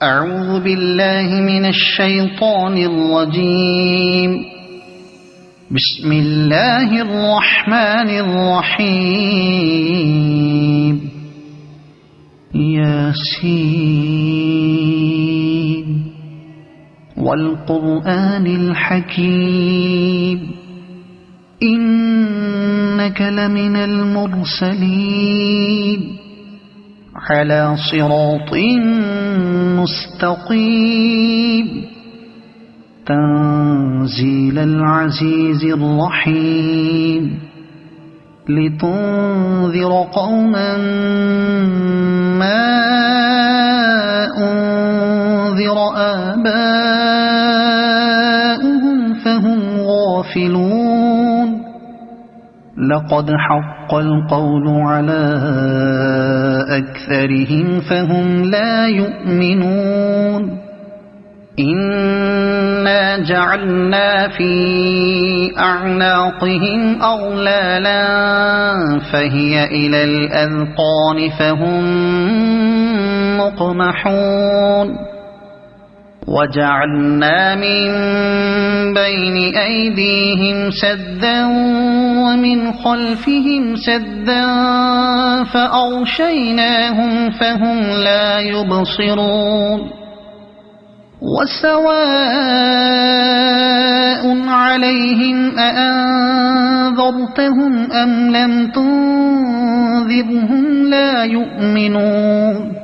أعوذ بالله من الشيطان الرجيم. بسم الله الرحمن الرحيم. ياسين والقرآن الحكيم إنك لمن المرسلين على صراط مستقيم تنزيل العزيز الرحيم لتنذر قوما ما أنذر آباؤهم فهم غافلون. لقد حق القول على أكثرهم فهم لا يؤمنون. إنا جعلنا في أعناقهم أغلالا فهي إلى الأذقان فهم مقمحون. وجعلنا من بين أيديهم سدا ومن خلفهم سدا فأغشيناهم فهم لا يبصرون. وسواء عليهم أأنذرتهم أم لم تنذرهم لا يؤمنون.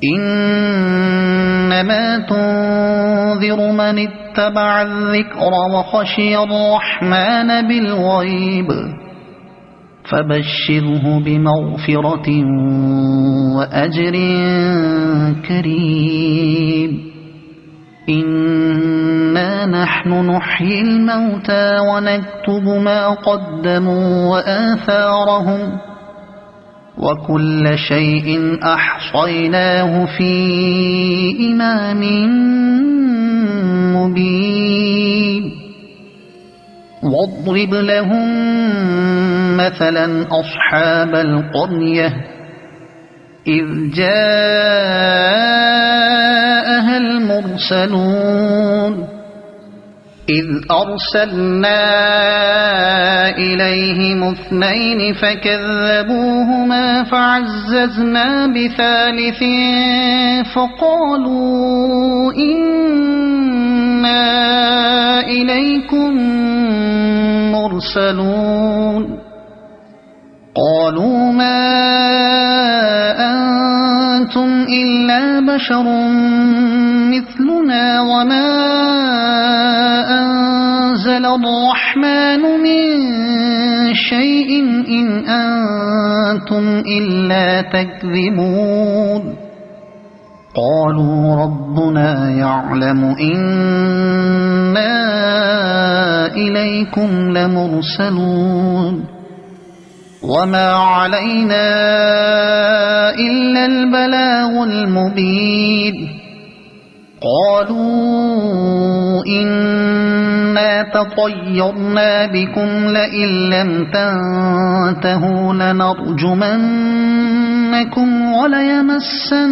إنما تنذر من اتبع الذكر وخشي الرحمن بالغيب فبشره بمغفرة وأجر كريم. إنا نحن نحيي الموتى ونكتب ما قدموا وآثارهم وكل شيء أحصيناه في إمام مبين. واضرب لهم مثلا أصحاب القرية إذ جاءها المرسلون إذ أرسلنا إليهم اثنين فكذبوهما فعززنا بثالث فقالوا إنا إليكم مرسلون. قالوا ما أنتم إلا بشر مثلنا وما أنزل الرحمن من شيء إن أنتم إلا تكذبون. قالوا ربنا يعلم إنا إليكم لمرسلون وما علينا إلا البلاغ المبين. قالوا إنا تطيرنا بكم لئن لم تنتهوا لنرجمنكم وليمسنكم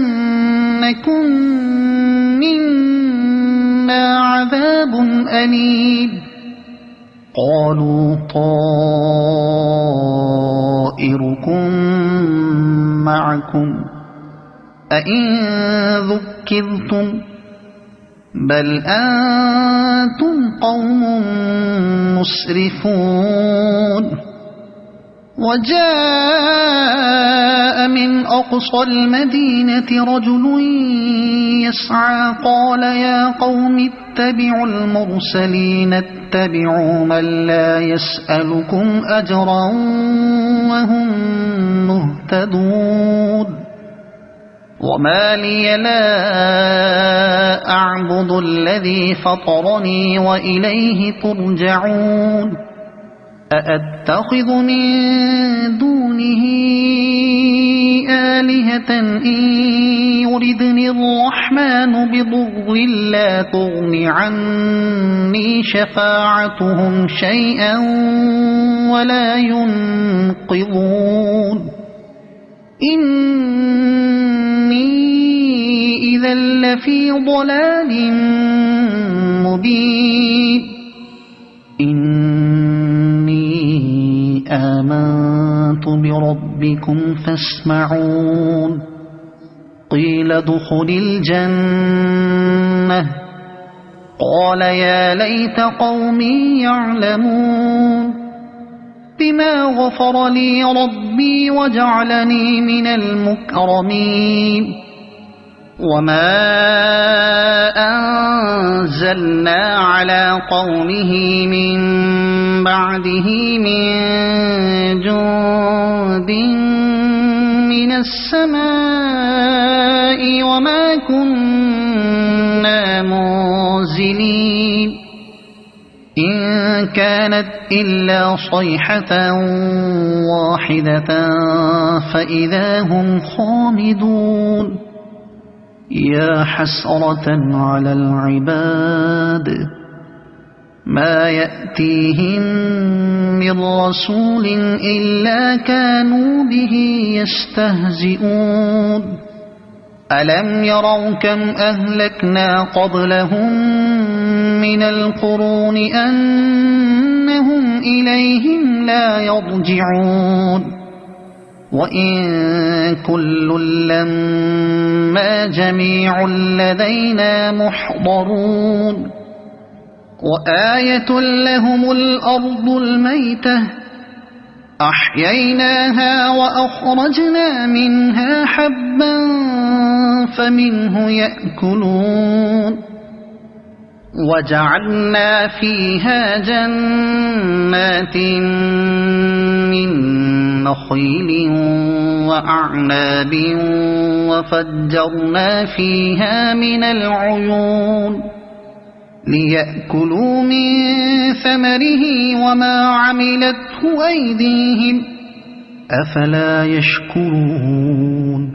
منا عذاب أليم. قالوا طائركم معكم أئن ذكرتم بل أنتم قوم مسرفون. وجاء من أقصى المدينة رجل يسعى قال يا قوم اتبعوا المرسلين اتبعوا من لا يسألكم أجرا وهم مهتدون. وما لي لا أعبد الذي فطرني وإليه ترجعون. أأتخذ من دونه آلهة إن يردني الرحمن بضر لا تغن عني شفاعتهم شيئا ولا ينقذون. إني إذا لفي ضلال مبين إني آمنت بربكم فاسمعون قيل ادخل الجنة قال يا ليت قومي يعلمون بما غفر لي ربي وجعلني من المكرمين وما أنزلنا على قومه من بعده من جند من السماء وما كنا منزلين إن كانت إلا صيحة واحدة فإذا هم خامدون يا حسرة على العباد ما يأتيهم من رسول إلا كانوا به يستهزئون ألم يروا كم أهلكنا قبلهم من القرون أنهم إليهم لا يرجعون وإن كل لما جميع لدينا محضرون وآية لهم الأرض الميتة أحييناها وأخرجنا منها حبا فمنه يأكلون وجعلنا فيها جنات من نخيل وأعناب وفجرنا فيها من العيون ليأكلوا من ثمره وما عملته أيديهم أفلا يشكرون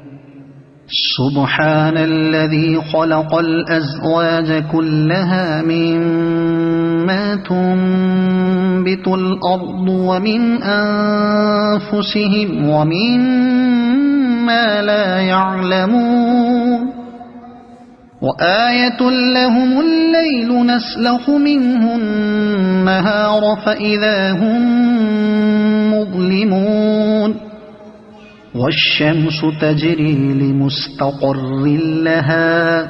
سبحان الذي خلق الأزواج كلها مما تنبت الأرض ومن أنفسهم ومما لا يعلمون وآية لهم الليل نسلخ منه النهار فإذا هم مظلمون والشمس تجري لمستقر لها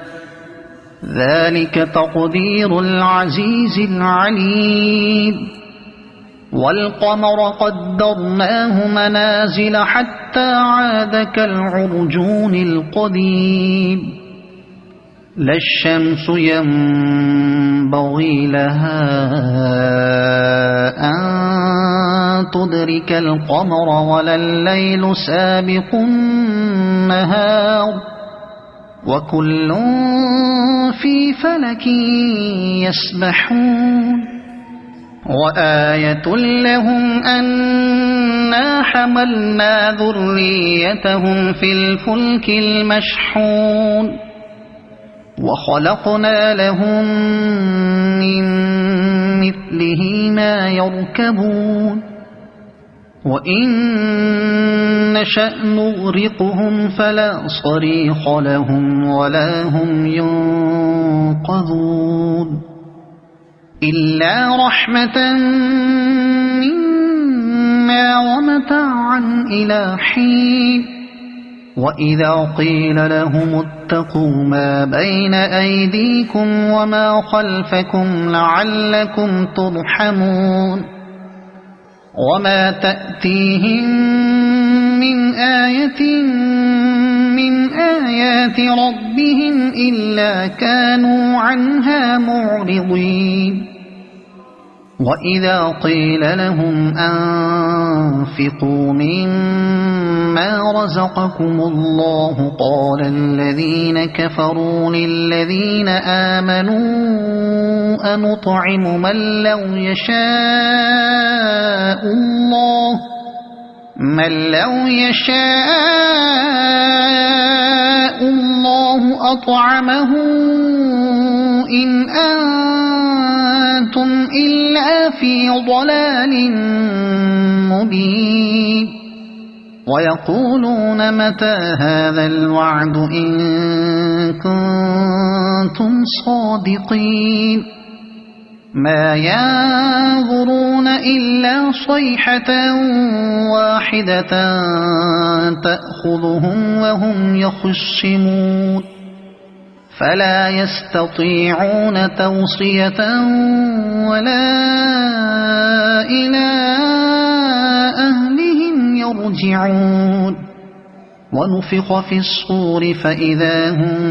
ذلك تقدير العزيز العليم والقمر قدرناه منازل حتى عاد كالعرجون القديم لا الشمس ينبغي لها أن تدرك القمر ولا الليل سابق النهار وكل في فلك يسبحون وآية لهم أنا حملنا ذريتهم في الفلك المشحون وخلقنا لهم من مثله ما يركبون وإن نشأ نغرقهم فلا صريخ لهم ولا هم ينقذون إلا رحمة منا ومتاعا إلى حين وإذا قيل لهم اتقوا ما بين أيديكم وما خلفكم لعلكم ترحمون وما تأتيهم من آية من آيات ربهم إلا كانوا عنها معرضين وإذا قيل لهم أنفقوا مما رزقكم الله قال الذين كفروا للذين آمنوا أنطعم من لو يشاء الله أطعمه إن أنتم إلا في ضلال مبين ويقولون متى هذا الوعد إن كنتم صادقين ما ينظرون إلا صيحة واحدة تأخذهم وهم يخصمون فلا يستطيعون توصية ولا إلى أهلهم يرجعون ونفخ في الصور فإذا هم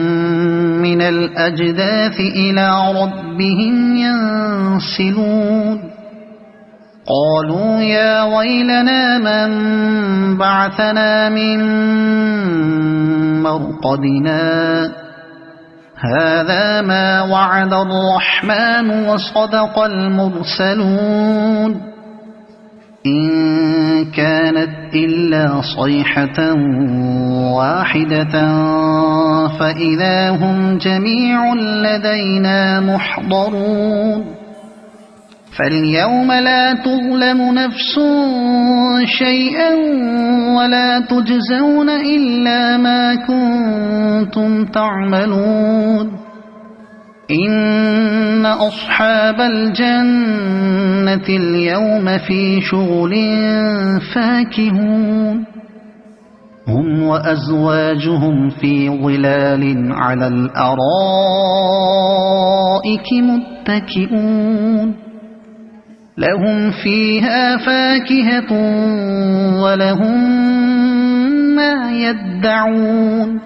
من الأجداث إلى ربهم ينسلون قالوا يا ويلنا من بعثنا من مرقدنا هذا ما وعد الرحمن وصدق المرسلون إن كانت إلا صيحة واحدة فإذا هم جميع لدينا محضرون فاليوم لا تظلم نفس شيئا ولا تجزون إلا ما كنتم تعملون إن أصحاب الجنة اليوم في شغل فاكهون هم وأزواجهم في ظلال على الأرائك متكئون لهم فيها فاكهة ولهم ما يدعون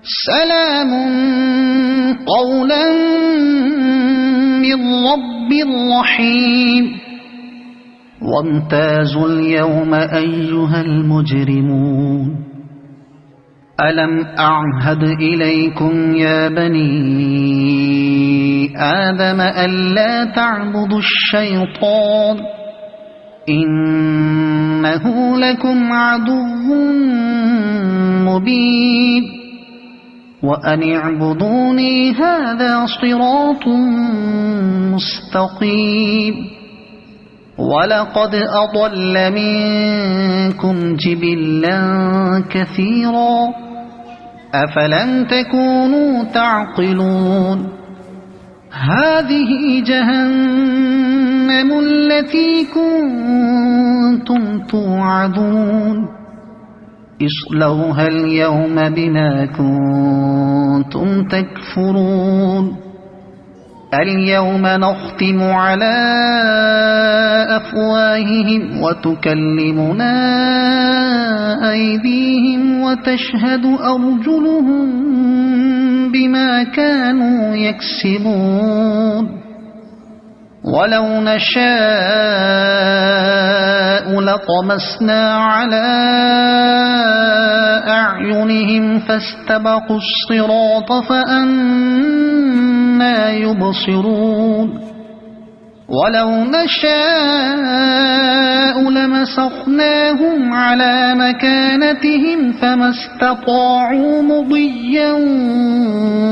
سلام قولا من رب رحيم وامتازوا اليوم أيها المجرمون ألم أعهد إليكم يا بني آدم ألا تعبدوا الشيطان إنه لكم عدو مبين وأن اعبدوني هذا صراط مستقيم ولقد أضل منكم جبلا كثيرا أفلم تكونوا تعقلون هذه جهنم التي كنتم توعدون اصلوها اليوم بما كنتم تكفرون اليوم نختم على أفواههم وتكلمنا أيديهم وتشهد أرجلهم بما كانوا يكسبون ولو نشاء لطمسنا على أعينهم فاستبقوا الصراط فأنى يبصرون ولو نشاء لمسخناهم على مكانتهم فما استطاعوا مضيا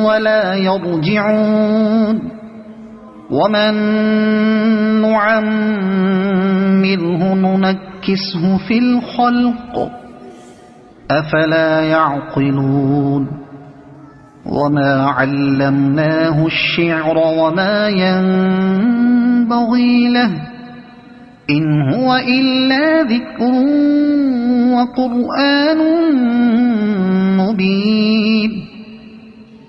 ولا يرجعون ومن نعمره ننكسه في الخلق أفلا يعقلون وما علمناه الشعر وما ينبغي له إن هو إلا ذكر وقرآن مبين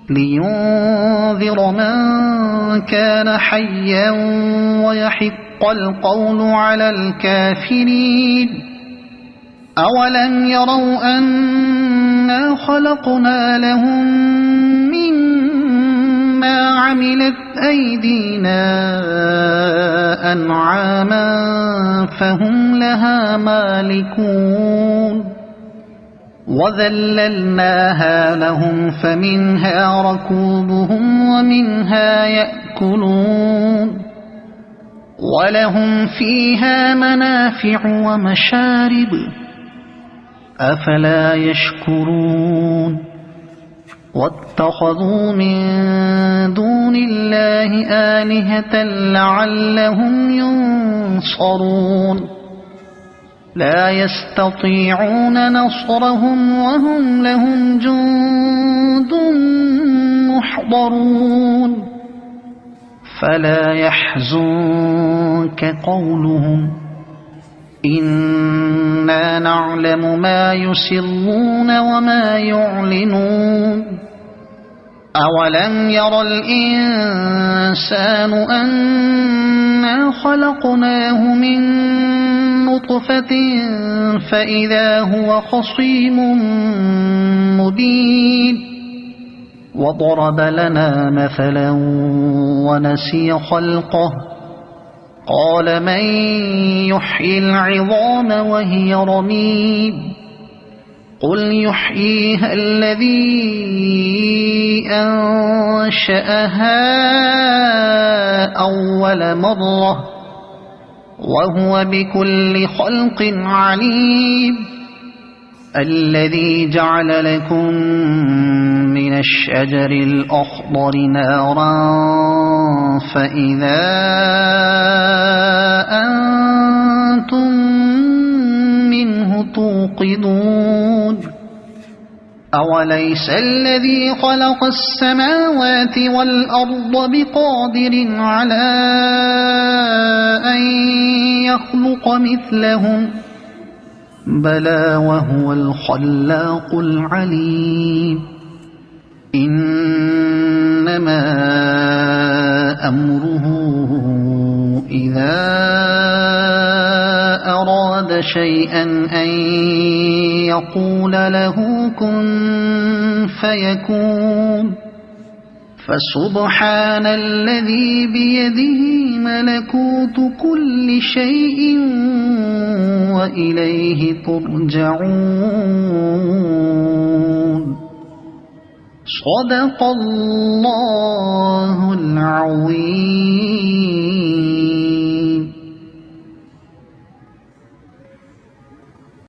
لينذر من كان حيا ويحق القول على الكافرين أولم يروا أنا خلقنا لهم مما عملت أيدينا أنعاما فهم لها مالكون وذللناها لهم فمنها ركوبهم ومنها يأكلون ولهم فيها منافع ومشارب أفلا يشكرون واتخذوا من دون الله آلهة لعلهم ينصرون لا يستطيعون نصرهم وهم لهم جند محضرون فلا يحزنك قولهم إنا نعلم ما يسرون وما يعلنون أولم ير الإنسان أنا خلقناه من نطفة فإذا هو خصيم مبين وضرب لنا مثلا ونسي خلقه قال من يحيي العظام وهي رميم قل يحييها الذي أنشأها أول مرة وهو بكل خلق عليم الذي جعل لكم من الشجر الأخضر نارا فإذا أنتم منه توقدون أوليس الذي خلق السماوات والأرض بقادر على أن يخلق مثلهم بلى وهو الخلاق العليم إنما أمره إذا أراد شيئا أن يقول له كن فيكون فسبحان الذي بيده ملكوت كل شيء وإليه ترجعون صدق الله